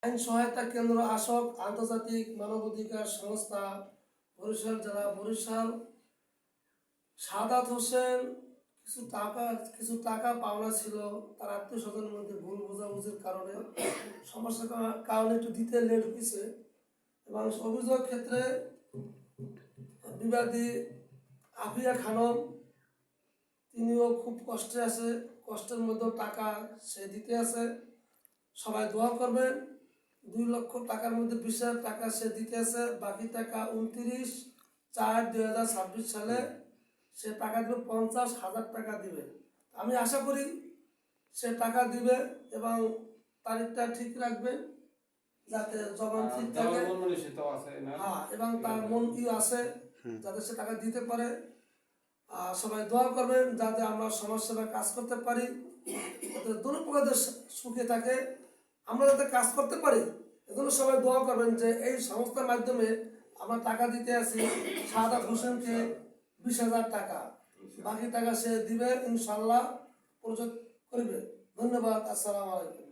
আইন সহায়তা কেন্দ্র আশক আন্তর্জাতিক মানবাধিকার সংস্থা বরিশাল জেলা বরিশাল সাদাত হোসেন কিছু টাকা পাওনা ছিল তার আত্মীয় স্বজনের মধ্যে ভুল বোঝাবুঝির কারণে সমস্যার কারণে একটু দিতে লেট হয়েছে এবং অভিযোগ ক্ষেত্রে বিবাদী আফিয়া খানম তিনিও খুব কষ্টে আছে, কষ্টের মধ্যে টাকা সে দিতে আছে। সবাই দোয়া করবেন। 2 লক্ষ টাকার মধ্যে 20,000 টাকা সে দিতে আছে, বাকি টাকা 29/4/2026 সালে সে টাকা দিবে, 50,000 টাকা দিবে। আমি আশা করি সে টাকা দিবে এবং তারিখটা ঠিক রাখবে যাতে জবান ঠিক থাকে। হ্যাঁ, এবং তার মন কি আছে যাতে সে টাকা দিতে পারে। সবাই দোয়া করবেন যাতে আমরা সমাজসেবা কাজ করতে পারি, যাতে দুর্ভোগীদের সুখে থাকে, আমরা যাতে কাজ করতে পারি। এজন্য সবাই দোয়া করবেন যে এই সংস্থার মাধ্যমে আমরা টাকা দিতে আছি সাদাত হোসেনকে 20,000 টাকা, বাকি টাকা সে দিবে ইনশাল্লাহ, পরিশোধ করবে। ধন্যবাদ। আসসালামু আলাইকুম।